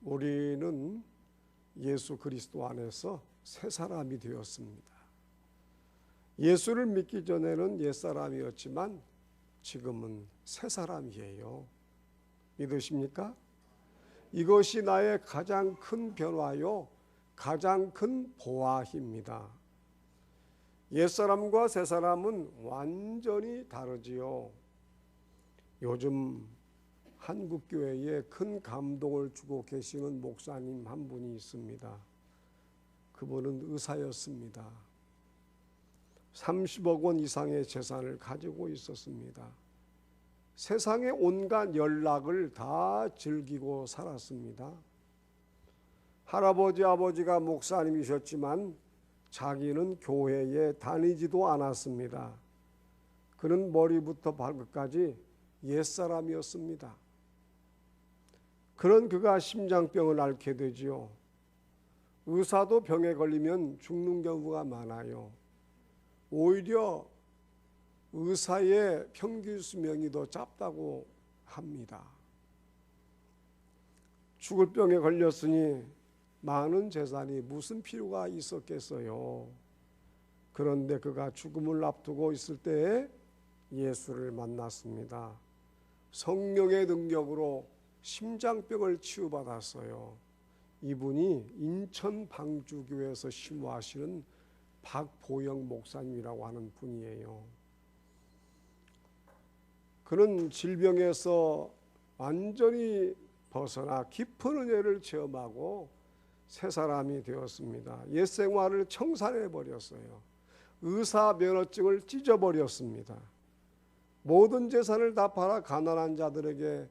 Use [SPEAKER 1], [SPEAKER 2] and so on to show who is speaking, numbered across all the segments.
[SPEAKER 1] 우리는 예수 그리스도 안에서 새 사람이 되었습니다. 예수를 믿기 전에는 옛사람이었지만 지금은 새 사람이에요. 믿으십니까? 이것이 나의 가장 큰 변화요, 가장 큰 보화입니다. 옛사람과 새사람은 완전히 다르지요. 요즘 한국교회에 큰 감동을 주고 계시는 목사님 한 분이 있습니다. 그분은 의사였습니다. 30억 원 이상의 재산을 가지고 있었습니다. 세상의 온갖 연락을 다 즐기고 살았습니다. 할아버지, 아버지가 목사님이셨지만 자기는 교회에 다니지도 않았습니다. 그는 머리부터 발끝까지 옛사람이었습니다. 그런 그가 심장병을 앓게 되지요. 의사도 병에 걸리면 죽는 경우가 많아요. 오히려 의사의 평균 수명이 더 짧다고 합니다. 죽을 병에 걸렸으니 많은 재산이 무슨 필요가 있었겠어요. 그런데 그가 죽음을 앞두고 있을 때에 예수를 만났습니다. 성령의 능력으로 심장병을 치유받았어요. 이분이 인천 방주교회에서 심호하시는 박보영 목사님이라고 하는 분이에요. 그는 질병에서 완전히 벗어나 깊은 은혜를 체험하고 새 사람이 되었습니다. 옛 생활을 청산해 버렸어요. 의사 면허증을 찢어버렸습니다. 모든 재산을 다 팔아 가난한 자들에게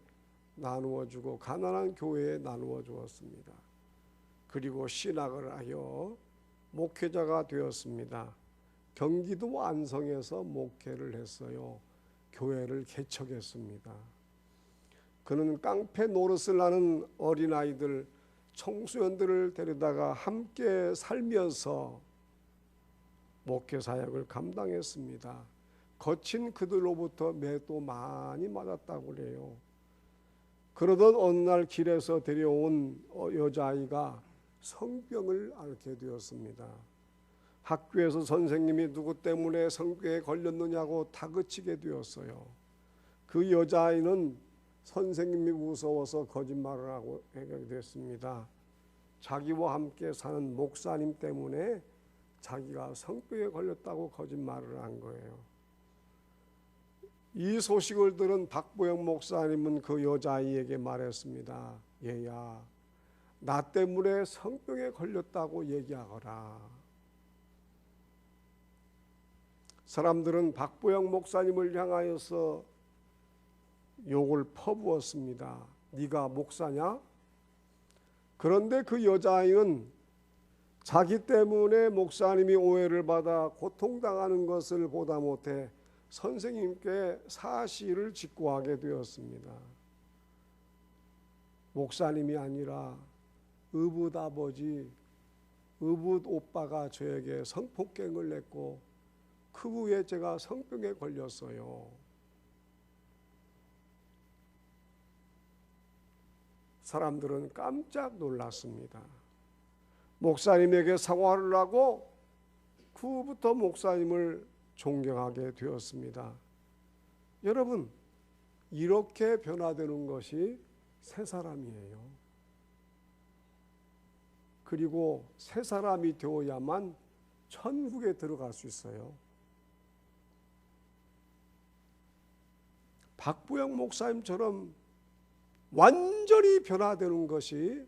[SPEAKER 1] 나누어 주고 가난한 교회에 나누어 주었습니다. 그리고 신학을 하여 목회자가 되었습니다. 경기도 안성에서 목회를 했어요. 교회를 개척했습니다. 그는 깡패 노릇을 하는 어린아이들, 청소년들을 데려다가 함께 살면서 목회 사역을 감당했습니다. 거친 그들로부터 매도 많이 맞았다고 그래요. 그러던 어느 날 길에서 데려온 여자아이가 성병을 앓게 되었습니다. 학교에서 선생님이 누구 때문에 성병에 걸렸느냐고 다그치게 되었어요. 그 여자아이는 선생님이 무서워서 거짓말을 하고 하게 됐습니다. 자기와 함께 사는 목사님 때문에 자기가 성병에 걸렸다고 거짓말을 한 거예요. 이 소식을 들은 박보영 목사님은 그 여자아이에게 말했습니다. 얘야, 나 때문에 성병에 걸렸다고 얘기하거라. 사람들은 박보영 목사님을 향하여서 욕을 퍼부었습니다. 네가 목사냐? 그런데 그 여자아이는 자기 때문에 목사님이 오해를 받아 고통당하는 것을 보다 못해 선생님께 사실을 직고하게 되었습니다. 목사님이 아니라 의붓아버지, 의붓오빠가 저에게 성폭행을 했고 그 후에 제가 성병에 걸렸어요. 사람들은 깜짝 놀랐습니다. 목사님에게 사과를 하고 그 후부터 목사님을 존경하게 되었습니다. 여러분, 이렇게 변화되는 것이 새 사람이에요. 그리고 새 사람이 되어야만 천국에 들어갈 수 있어요. 박보영 목사님처럼 완전히 변화되는 것이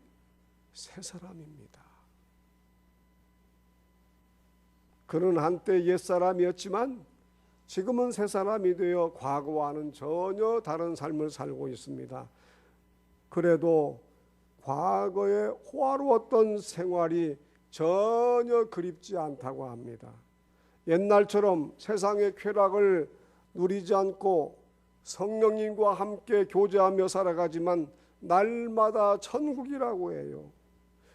[SPEAKER 1] 새 사람입니다. 그는 한때 옛사람이었지만 지금은 새 사람이 되어 과거와는 전혀 다른 삶을 살고 있습니다. 그래도 과거에 호화로웠던 생활이 전혀 그립지 않다고 합니다. 옛날처럼 세상의 쾌락을 누리지 않고 성령님과 함께 교제하며 살아가지만 날마다 천국이라고 해요.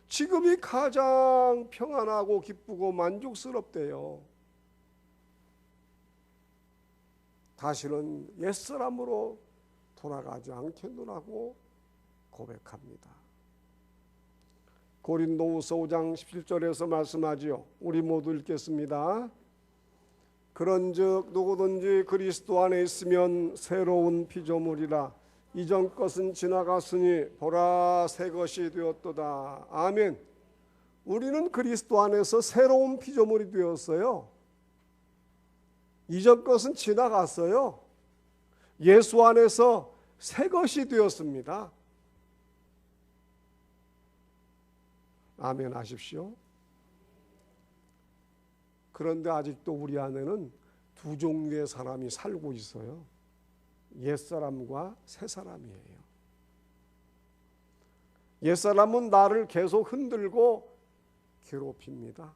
[SPEAKER 1] 지금이 가장 평안하고 기쁘고 만족스럽대요. 다시는 옛사람으로 돌아가지 않겠노라고 고백합니다. 고린도후서 5장 17절에서 말씀하지요. 우리 모두 읽겠습니다. 그런즉 누구든지 그리스도 안에 있으면 새로운 피조물이라. 이전 것은 지나갔으니 보라 새 것이 되었도다. 아멘. 우리는 그리스도 안에서 새로운 피조물이 되었어요. 이전 것은 지나갔어요. 예수 안에서 새 것이 되었습니다. 아멘 하십시오. 그런데 아직도 우리 안에는 두 종류의 사람이 살고 있어요. 옛사람과 새사람이에요. 옛사람은 나를 계속 흔들고 괴롭힙니다.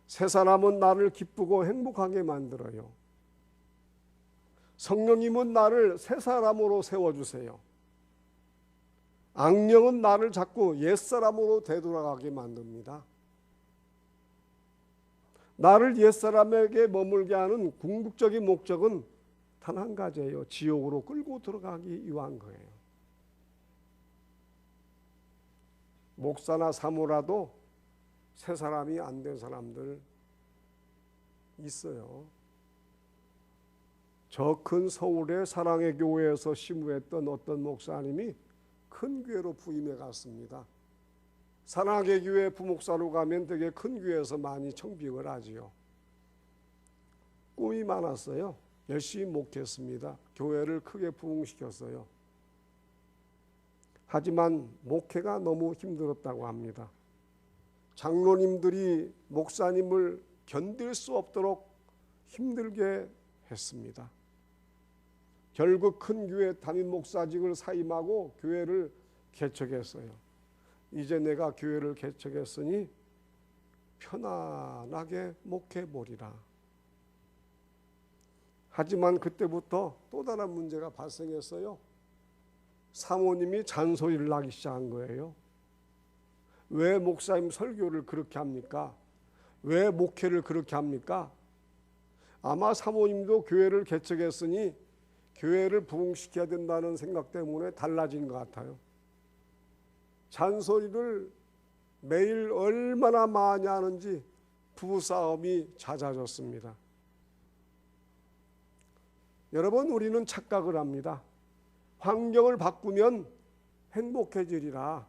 [SPEAKER 1] 새사람은 나를 기쁘고 행복하게 만들어요. 성령님은 나를 새사람으로 세워주세요. 악령은 나를 자꾸 옛사람으로 되돌아가게 만듭니다. 나를 옛사람에게 머물게 하는 궁극적인 목적은 단 한 가지예요. 지옥으로 끌고 들어가기 위한 거예요. 목사나 사모라도 새 사람이 안 된 사람들 있어요. 저 큰 서울의 사랑의 교회에서 심우했던 어떤 목사님이 큰 교회로 부임해 갔습니다. 사랑의 교회 부목사로 가면 되게 큰 교회에서 많이 청빙을 하지요. 꿈이 많았어요. 열심히 목회했습니다. 교회를 크게 부흥시켰어요. 하지만 목회가 너무 힘들었다고 합니다. 장로님들이 목사님을 견딜 수 없도록 힘들게 했습니다. 결국 큰 교회 담임 목사직을 사임하고 교회를 개척했어요. 이제 내가 교회를 개척했으니 편안하게 목회해보리라. 하지만 그때부터 또 다른 문제가 발생했어요. 사모님이 잔소리를 하기 시작한 거예요. 왜 목사님 설교를 그렇게 합니까? 왜 목회를 그렇게 합니까? 아마 사모님도 교회를 개척했으니 교회를 부흥시켜야 된다는 생각 때문에 달라진 것 같아요. 잔소리를 매일 얼마나 많이 하는지 부부싸움이 잦아졌습니다. 여러분, 우리는 착각을 합니다. 환경을 바꾸면 행복해지리라,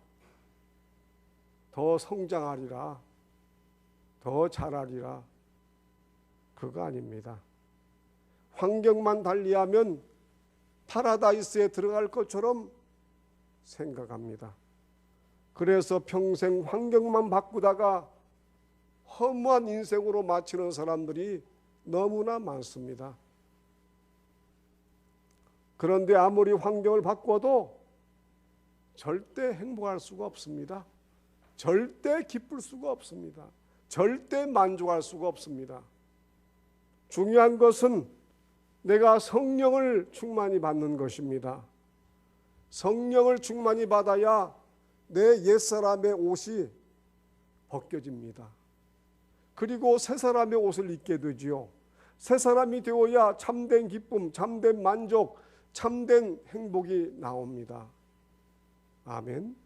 [SPEAKER 1] 더 성장하리라, 더 잘하리라. 그거 아닙니다. 환경만 달리하면 파라다이스에 들어갈 것처럼 생각합니다. 그래서 평생 환경만 바꾸다가 허무한 인생으로 마치는 사람들이 너무나 많습니다. 그런데 아무리 환경을 바꿔도 절대 행복할 수가 없습니다. 절대 기쁠 수가 없습니다. 절대 만족할 수가 없습니다. 중요한 것은 내가 성령을 충만히 받는 것입니다. 성령을 충만히 받아야 내 옛사람의 옷이 벗겨집니다. 그리고 새사람의 옷을 입게 되지요. 새사람이 되어야 참된 기쁨, 참된 만족, 참된 행복이 나옵니다. 아멘.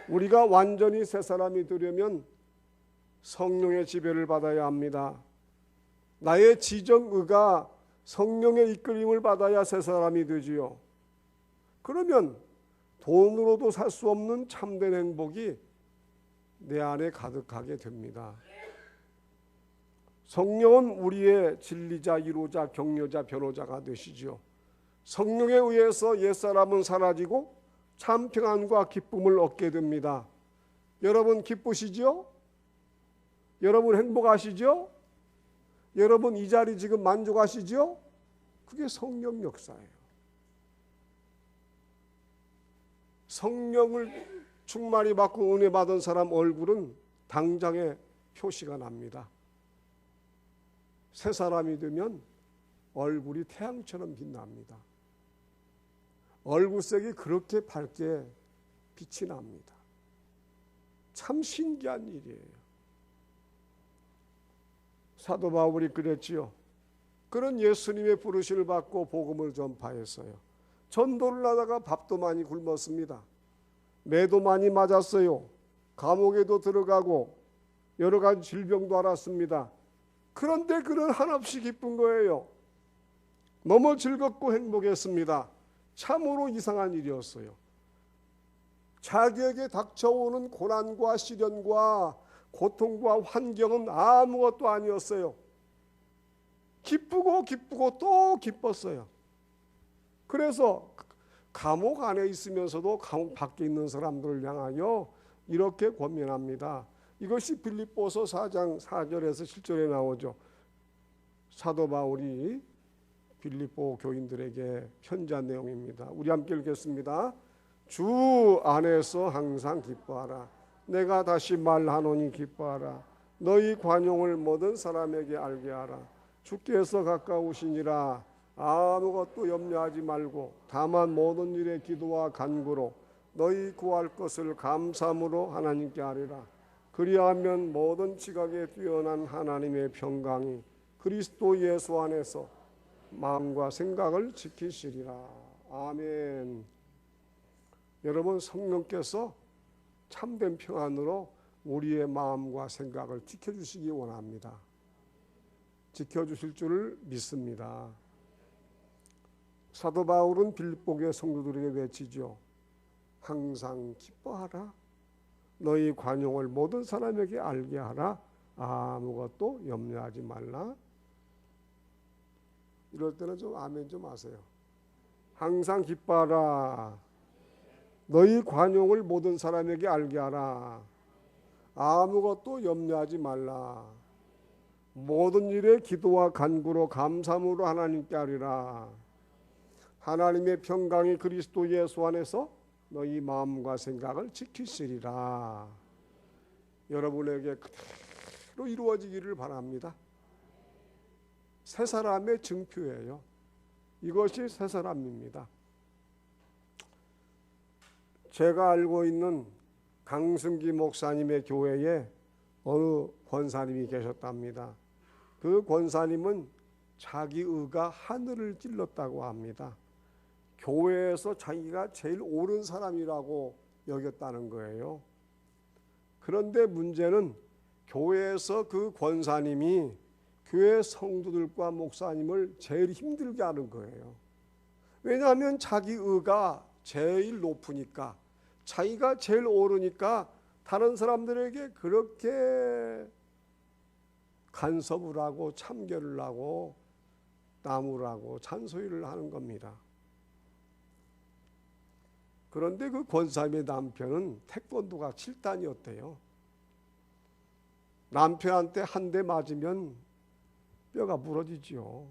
[SPEAKER 1] 우리가 완전히 새사람이 되려면 성령의 지배를 받아야 합니다. 나의 지정의가 성령의 이끌림을 받아야 새사람이 되지요. 그러면 돈으로도 살 수 없는 참된 행복이 내 안에 가득하게 됩니다. 성령은 우리의 진리자, 이로자, 격려자, 변호자가 되시죠. 성령에 의해서 옛사람은 사라지고 참 평안과 기쁨을 얻게 됩니다. 여러분 기쁘시죠? 여러분 행복하시죠? 여러분 이 자리 지금 만족하시죠? 그게 성령 역사예요. 성령을 충만히 받고 은혜 받은 사람 얼굴은 당장에 표시가 납니다. 새 사람이 되면 얼굴이 태양처럼 빛납니다. 얼굴색이 그렇게 밝게 빛이 납니다. 참 신기한 일이에요. 사도 바울이 그랬지요. 그런 예수님의 부르심을 받고 복음을 전파했어요. 전도를 하다가 밥도 많이 굶었습니다. 매도 많이 맞았어요. 감옥에도 들어가고 여러 가지 질병도 앓았습니다. 그런데 그는 한없이 기쁜 거예요. 너무 즐겁고 행복했습니다. 참으로 이상한 일이었어요. 자기에게 닥쳐오는 고난과 시련과 고통과 환경은 아무것도 아니었어요. 기쁘고 기쁘고 또 기뻤어요. 그래서 감옥 안에 있으면서도 감옥 밖에 있는 사람들을 향하여 이렇게 권면합니다. 이것이 빌립보서 4장 4절에서 7절에 나오죠. 사도 바울이 빌립보 교인들에게 편지한 내용입니다. 우리 함께 읽겠습니다. 주 안에서 항상 기뻐하라. 내가 다시 말하노니 기뻐하라. 너희 관용을 모든 사람에게 알게 하라. 주께서 가까우시니라. 아무것도 염려하지 말고 다만 모든 일에 기도와 간구로 너희 구할 것을 감사함으로 하나님께 아뢰라. 그리하면 모든 지각에 뛰어난 하나님의 평강이 그리스도 예수 안에서 마음과 생각을 지키시리라. 아멘. 여러분, 성령께서 참된 평안으로 우리의 마음과 생각을 지켜주시기 원합니다. 지켜주실 줄을 믿습니다. 사도 바울은 빌립보교의 성도들에게 외치죠. 항상 기뻐하라. 너희 관용을 모든 사람에게 알게 하라. 아무것도 염려하지 말라. 이럴 때는 좀 아멘 좀 하세요. 항상 기뻐하라. 너희 관용을 모든 사람에게 알게 하라. 아무것도 염려하지 말라. 모든 일에 기도와 간구로 감사함으로 하나님께 아뢰라. 하나님의 평강이 그리스도 예수 안에서 너희 마음과 생각을 지키시리라. 여러분에게 그대로 이루어지기를 바랍니다. 새 사람의 증표예요. 이것이 새 사람입니다. 제가 알고 있는 강승기 목사님의 교회에 어느 권사님이 계셨답니다. 그 권사님은 자기 의가 하늘을 찔렀다고 합니다. 교회에서 자기가 제일 옳은 사람이라고 여겼다는 거예요. 그런데 문제는 교회에서 그 권사님이 교회 성도들과 목사님을 제일 힘들게 하는 거예요. 왜냐하면 자기 의가 제일 높으니까, 자기가 제일 옳으니까 다른 사람들에게 그렇게 간섭을 하고 참견을 하고 나무라고 잔소리를 하는 겁니다. 그런데 그 권사님의 남편은 태권도가 7단이었대요. 남편한테 한 대 맞으면 뼈가 부러지죠.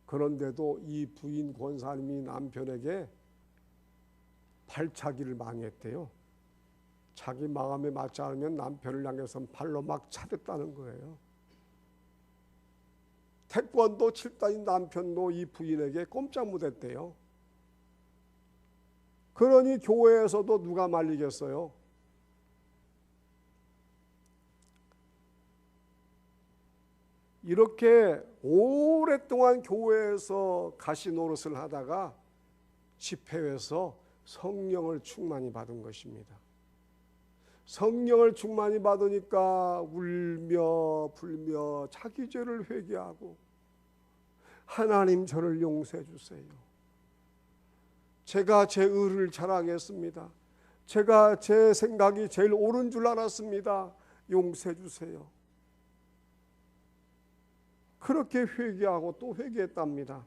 [SPEAKER 1] 그런데도 이 부인 권사님이 남편에게 발차기를 많이 했대요. 자기 마음에 맞지 않으면 남편을 향해서 발로 막 차댔다는 거예요. 태권도 7단인 남편도 이 부인에게 꼼짝 못했대요. 그러니 교회에서도 누가 말리겠어요? 이렇게 오랫동안 교회에서 가시노릇을 하다가 집회에서 성령을 충만히 받은 것입니다. 성령을 충만히 받으니까 울며 불며 자기 죄를 회개하고 하나님 저를 용서해 주세요. 제가 제 의를 자랑했습니다. 제가 제 생각이 제일 옳은 줄 알았습니다. 용서해 주세요. 그렇게 회개하고 또 회개했답니다.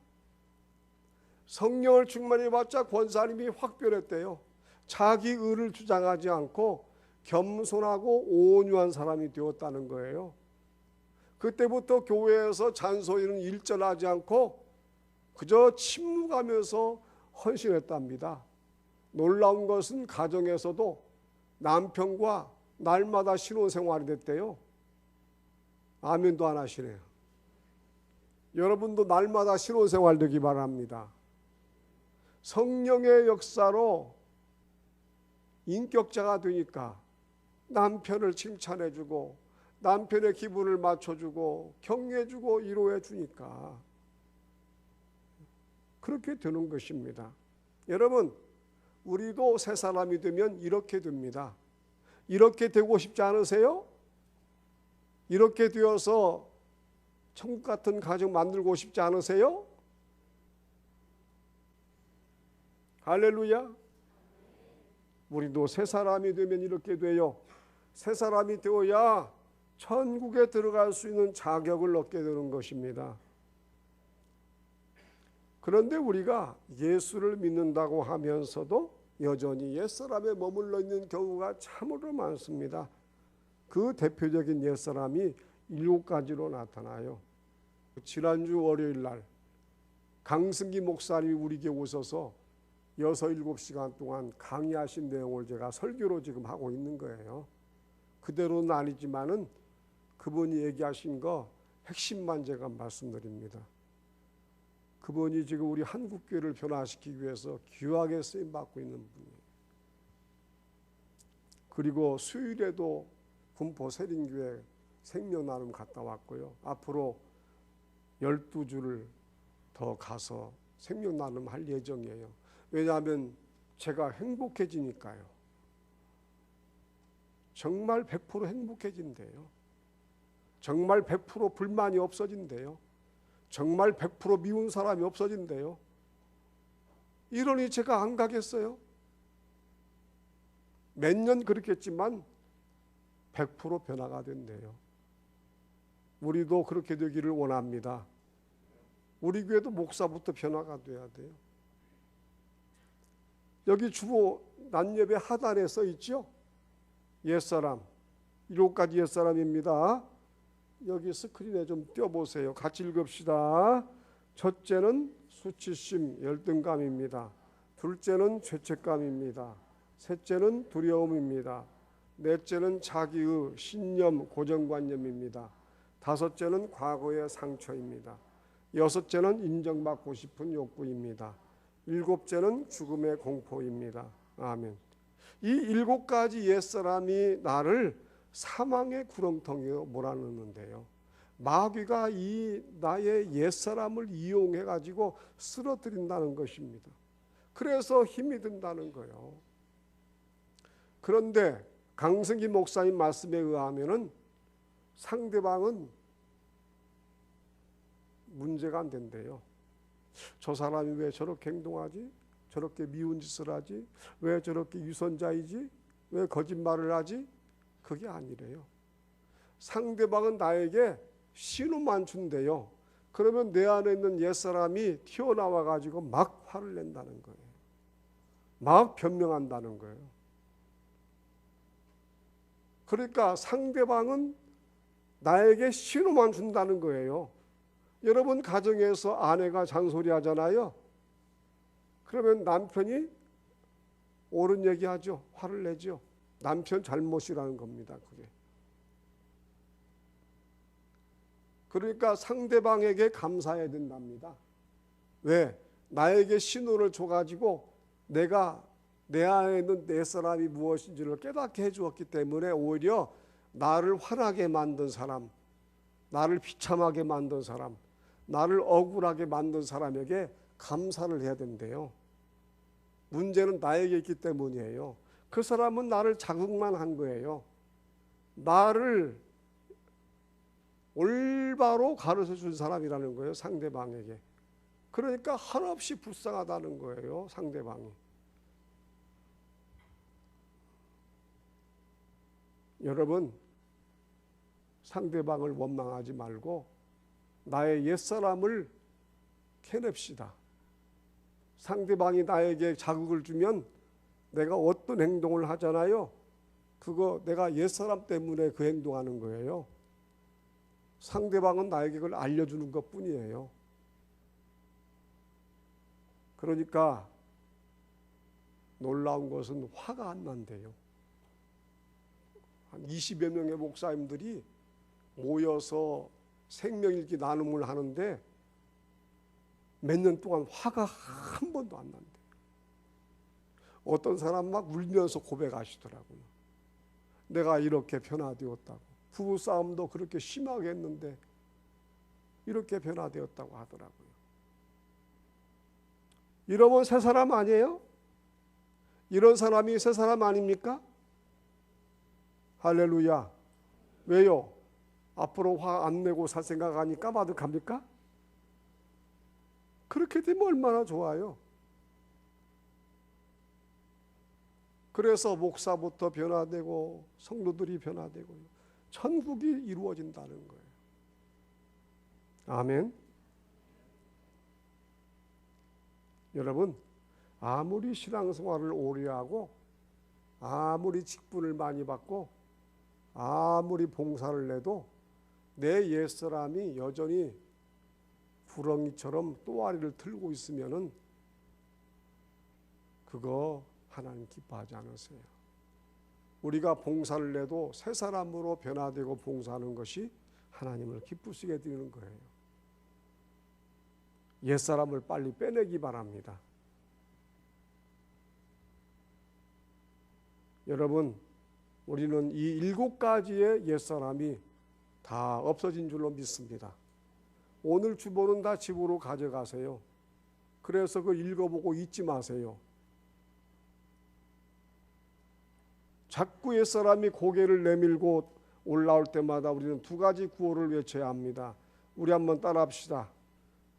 [SPEAKER 1] 성령을 충만히 받자 권사님이 확 변했대요. 자기 의를 주장하지 않고 겸손하고 온유한 사람이 되었다는 거예요. 그때부터 교회에서 잔소리는 일절하지 않고 그저 침묵하면서 헌신했답니다. 놀라운 것은 가정에서도 남편과 날마다 신혼생활이 됐대요. 아멘도 안 하시네요. 여러분도 날마다 신혼생활 되기 바랍니다. 성령의 역사로 인격자가 되니까 남편을 칭찬해주고 남편의 기분을 맞춰주고 격려해주고 위로해주니까 그렇게 되는 것입니다. 여러분, 우리도 새 사람이 되면 이렇게 됩니다. 이렇게 되고 싶지 않으세요? 이렇게 되어서 천국 같은 가정 만들고 싶지 않으세요? 할렐루야. 우리도 새 사람이 되면 이렇게 돼요. 새 사람이 되어야 천국에 들어갈 수 있는 자격을 얻게 되는 것입니다. 그런데 우리가 예수를 믿는다고 하면서도 여전히 옛사람에 머물러 있는 경우가 참으로 많습니다. 그 대표적인 옛사람이 7가지로 나타나요. 지난주 월요일 날 강승기 목사님이 우리에게 오셔서 6, 7시간 동안 강의하신 내용을 제가 설교로 지금 하고 있는 거예요. 그대로는 아니지만은 그분이 얘기하신 거 핵심만 제가 말씀드립니다. 그분이 지금 우리 한국교회를 변화시키기 위해서 귀하게 쓰임받고 있는 분이에요. 그리고 수요일에도 군포 세린교회 생명나눔 갔다 왔고요. 앞으로 12주를 더 가서 생명나눔 할 예정이에요. 왜냐하면 제가 행복해지니까요. 정말 100% 행복해진대요. 정말 100% 불만이 없어진대요. 정말 100% 미운 사람이 없어진대요. 이러니 제가 안 가겠어요? 몇 년 그렇겠지만 100% 변화가 된대요. 우리도 그렇게 되기를 원합니다. 우리 교회도 목사부터 변화가 돼야 돼요. 여기 주보 난예배 하단에 써 있죠? 옛사람, 7가지 옛사람입니다. 여기 스크린에 좀 띄워보세요. 같이 읽읍시다. 첫째는 수치심, 열등감입니다. 둘째는 죄책감입니다. 셋째는 두려움입니다. 넷째는 자기의 신념, 고정관념입니다. 다섯째는 과거의 상처입니다. 여섯째는 인정받고 싶은 욕구입니다. 일곱째는 죽음의 공포입니다. 아멘. 이 7가지 옛사람이 나를 사망의 구렁텅이에 몰아넣는데요. 마귀가 이 나의 옛사람을 이용해 가지고 쓰러뜨린다는 것입니다. 그래서 힘이 든다는 거예요. 그런데 강승기 목사님 말씀에 의하면은 상대방은 문제가 안 된대요. 저 사람이 왜 저렇게 행동하지? 저렇게 미운 짓을 하지? 왜 저렇게 유선자이지? 왜 거짓말을 하지? 그게 아니래요. 상대방은 나에게 신호만 준대요. 그러면 내 안에 있는 옛사람이 튀어나와 가지고 막 화를 낸다는 거예요. 막 변명한다는 거예요. 그러니까 상대방은 나에게 신호만 준다는 거예요. 여러분 가정에서 아내가 잔소리 하잖아요. 그러면 남편이 옳은 얘기하죠. 화를 내죠. 남편 잘못이라는 겁니다. 그게. 그러니까 상대방에게 감사해야 된답니다. 왜? 나에게 신호를 줘가지고 내가 내 안에 있는 내 사람이 무엇인지를 깨닫게 해주었기 때문에 오히려 나를 화나게 만든 사람, 나를 비참하게 만든 사람, 나를 억울하게 만든 사람에게 감사를 해야 된대요. 문제는 나에게 있기 때문이에요. 그 사람은 나를 자극만 한 거예요. 나를 올바로 가르쳐 준 사람이라는 거예요. 상대방에게. 그러니까 한없이 불쌍하다는 거예요. 상대방이. 여러분, 상대방을 원망하지 말고 나의 옛사람을 캐냅시다. 상대방이 나에게 자극을 주면 내가 어떤 행동을 하잖아요. 그거 내가 옛사람 때문에 그 행동하는 거예요. 상대방은 나에게 그걸 알려주는 것뿐이에요. 그러니까 놀라운 것은 화가 안 난대요. 한 20여 명의 목사님들이 모여서 생명일기 나눔을 하는데 몇 년 동안 화가 한 번도 안 난대요. 어떤 사람 막 울면서 고백하시더라고요. 내가 이렇게 변화되었다고. 부부싸움도 그렇게 심하게 했는데 이렇게 변화되었다고 하더라고요. 이러면 새 사람 아니에요? 이런 사람이 새 사람 아닙니까? 할렐루야. 왜요? 앞으로 화 안 내고 살 생각하니 까마득합니까? 그렇게 되면 얼마나 좋아요. 그래서 목사부터 변화되고 성도들이 변화되고 천국이 이루어진다는 거예요. 아멘. 여러분, 아무리 신앙생활을 오래 하고 아무리 직분을 많이 받고 아무리 봉사를 해도 내 옛사람이 여전히 구렁이처럼 또아리를 틀고 있으면은 그거 하나님 기뻐하지 않으세요. 우리가 봉사를 해도 새 사람으로 변화되고 봉사하는 것이 하나님을 기쁘시게 되는 거예요. 옛사람을 빨리 빼내기 바랍니다. 여러분, 우리는 이 7가지의 옛사람이 다 없어진 줄로 믿습니다. 오늘 주보는 다 집으로 가져가세요. 그래서 그걸 읽어보고 잊지 마세요. 자꾸 옛사람이 고개를 내밀고 올라올 때마다 우리는 2가지 구호를 외쳐야 합니다. 우리 한번 따라합시다.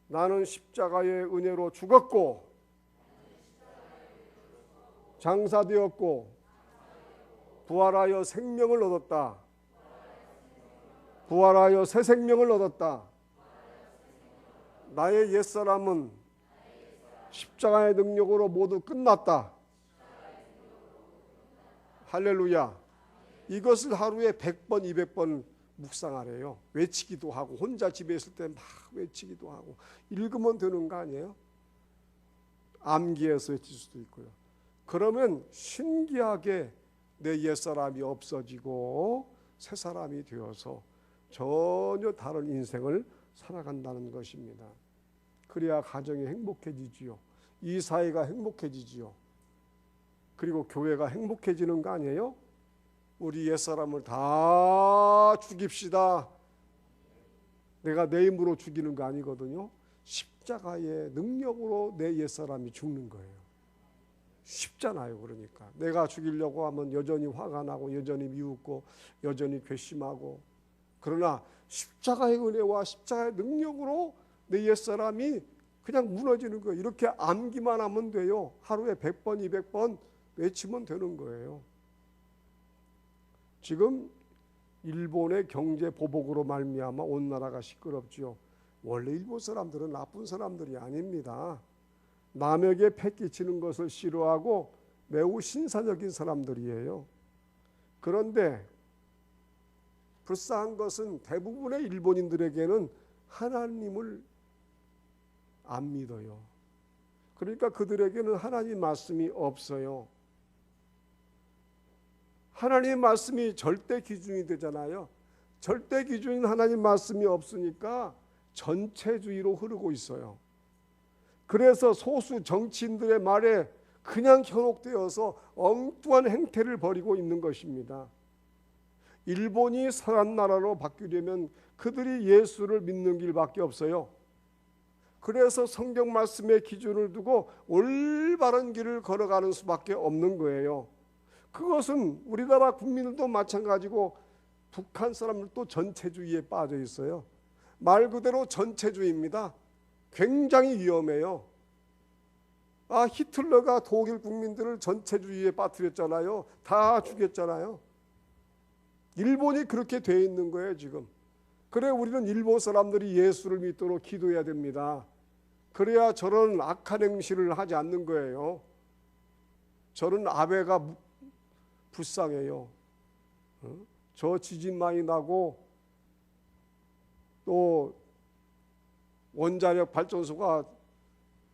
[SPEAKER 1] 나는 십자가의 은혜로 죽었고 장사되었고 부활하여 생명을 얻었다. 부활하여 새 생명을 얻었다. 나의 옛사람은 십자가의 능력으로 모두 끝났다. 할렐루야. 이것을 하루에 100번, 200번 묵상하래요. 외치기도 하고 혼자 집에 있을 때 막 외치기도 하고 읽으면 되는 거 아니에요? 암기해서 외칠 수도 있고요. 그러면 신기하게 내 옛사람이 없어지고 새 사람이 되어서 전혀 다른 인생을 살아간다는 것입니다. 그래야 가정이 행복해지지요. 이 사회가 행복해지지요. 그리고 교회가 행복해지는 거 아니에요? 우리 옛사람을 다 죽입시다. 내가 내 힘으로 죽이는 거 아니거든요. 십자가의 능력으로 내 옛사람이 죽는 거예요. 쉽잖아요. 그러니까 내가 죽이려고 하면 여전히 화가 나고 여전히 미웃고 여전히 괘씸하고, 그러나 십자가의 은혜와 십자가의 능력으로 내 옛사람이 그냥 무너지는 거예요. 이렇게 암기만 하면 돼요. 하루에 100번, 200번 외치면 되는 거예요. 지금 일본의 경제 보복으로 말미암아 온 나라가 시끄럽지요. 원래 일본 사람들은 나쁜 사람들이 아닙니다. 남에게 패끼치는 것을 싫어하고 매우 신사적인 사람들이에요. 그런데 불쌍한 것은 대부분의 일본인들에게는 하나님을 안 믿어요. 그러니까 그들에게는 하나님 말씀이 없어요. 하나님의 말씀이 절대 기준이 되잖아요. 절대 기준인 하나님 말씀이 없으니까 전체주의로 흐르고 있어요. 그래서 소수 정치인들의 말에 그냥 현혹되어서 엉뚱한 행태를 벌이고 있는 것입니다. 일본이 선한 나라로 바뀌려면 그들이 예수를 믿는 길밖에 없어요. 그래서 성경 말씀의 기준을 두고 올바른 길을 걸어가는 수밖에 없는 거예요. 그것은 우리나라 국민들도 마찬가지고 북한 사람들도 전체주의에 빠져 있어요. 말 그대로 전체주의입니다. 굉장히 위험해요. 히틀러가 독일 국민들을 전체주의에 빠뜨렸잖아요. 다 죽였잖아요. 일본이 그렇게 돼 있는 거예요 지금. 그래 우리는 일본 사람들이 예수를 믿도록 기도해야 됩니다. 그래야 저런 악한 행실을 하지 않는 거예요. 저는 아베가 불쌍해요. 저 지진 많이 나고 또 원자력 발전소가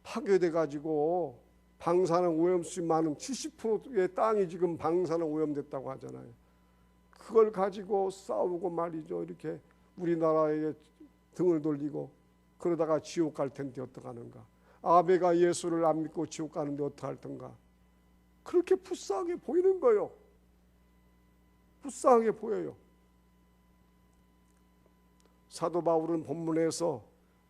[SPEAKER 1] 파괴돼 가지고 방사능 오염수가 많은 70%의 땅이 지금 방사능 오염됐다고 하잖아요. 그걸 가지고 싸우고 말이죠. 이렇게 우리나라에 등을 돌리고 그러다가 지옥 갈 텐데 어떡하는가. 아베가 예수를 안 믿고 지옥 가는데 어떡할 텐가. 그렇게 불쌍하게 보이는 거예요. 불쌍하게 보여요. 사도 바울은 본문에서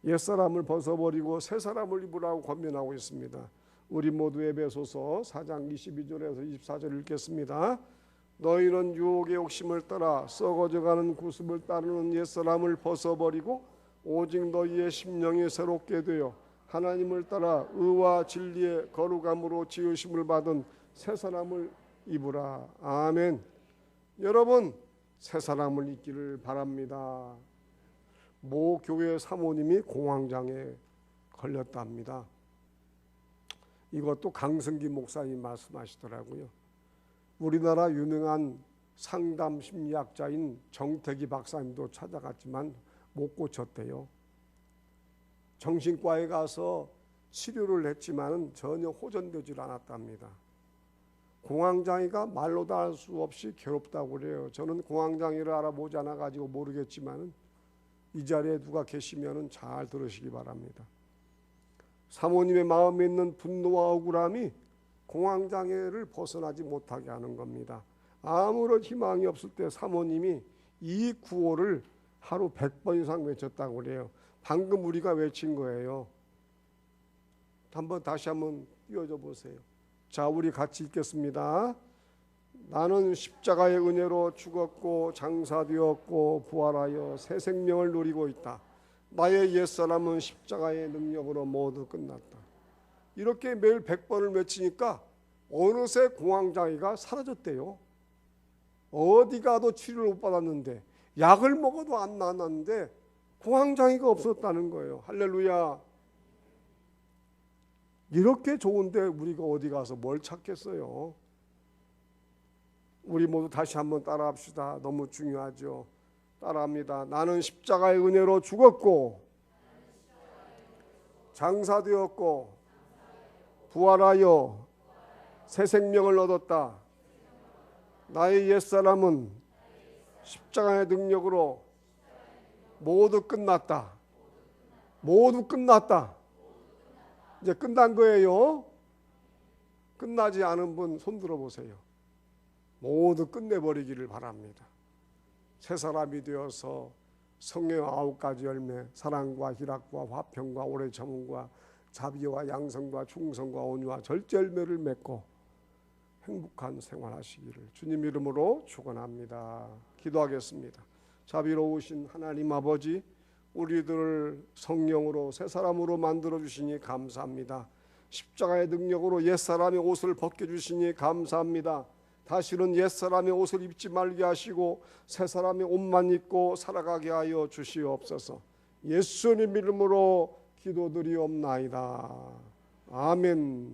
[SPEAKER 1] 옛사람을 벗어버리고 새 사람을 입으라고 권면하고 있습니다. 우리 모두 에베소서 4장 22절에서 24절 읽겠습니다. 너희는 유혹의 욕심을 따라 썩어져가는 구습을 따르는 옛사람을 벗어버리고 오직 너희의 심령이 새롭게 되어 하나님을 따라 의와 진리의 거룩함으로 지으심을 받은 새 사람을 입으라. 아멘. 여러분, 새 사람을 입기를 바랍니다. 모 교회 사모님이 공황장애에 걸렸답니다. 이것도 강승기 목사님 말씀하시더라고요. 우리나라 유명한 상담 심리학자인 정태기 박사님도 찾아갔지만 못 고쳤대요. 정신과에 가서 치료를 했지만 전혀 호전되질 않았답니다. 공황장애가 말로 다 할 수 없이 괴롭다고 그래요. 저는 공황장애를 알아보지 않아가지고 모르겠지만 이 자리에 누가 계시면 잘 들으시기 바랍니다. 사모님의 마음에 있는 분노와 억울함이 공황장애를 벗어나지 못하게 하는 겁니다. 아무런 희망이 없을 때 사모님이 이 구호를 하루 100번 이상 외쳤다고 그래요. 방금 우리가 외친 거예요. 다시 한번 띄워줘 보세요. 자, 우리 같이 읽겠습니다. 나는 십자가의 은혜로 죽었고 장사되었고 부활하여 새 생명을 누리고 있다. 나의 옛사람은 십자가의 능력으로 모두 끝났다. 이렇게 매일 100번을 외치니까 어느새 공황장애가 사라졌대요. 어디 가도 치료를 못 받았는데 약을 먹어도 안 나았는데 공황장애가 없었다는 거예요. 할렐루야. 이렇게 좋은데 우리가 어디 가서 뭘 찾겠어요. 우리 모두 다시 한번 따라합시다. 너무 중요하죠. 따라합니다. 나는 십자가의 은혜로 죽었고 장사되었고 부활하여 새 생명을 얻었다. 나의 옛사람은 십자가의 능력으로 모두 끝났다. 모두 끝났다. 이제 끝난 거예요. 끝나지 않은 분 손 들어보세요. 모두 끝내버리기를 바랍니다. 새 사람이 되어서 성령의 9가지 열매, 사랑과 희락과 화평과 오래 참음과 자비와 양성과 충성과 온유와 절제 열매를 맺고 행복한 생활하시기를 주님 이름으로 축원합니다. 기도하겠습니다. 자비로우신 하나님 아버지, 우리들을 성령으로 새 사람으로 만들어 주시니 감사합니다. 십자가의 능력으로 옛사람의 옷을 벗겨 주시니 감사합니다. 다시는 옛사람의 옷을 입지 말게 하시고 새 사람의 옷만 입고 살아가게 하여 주시옵소서. 예수님 이름으로 기도드리옵나이다. 아멘.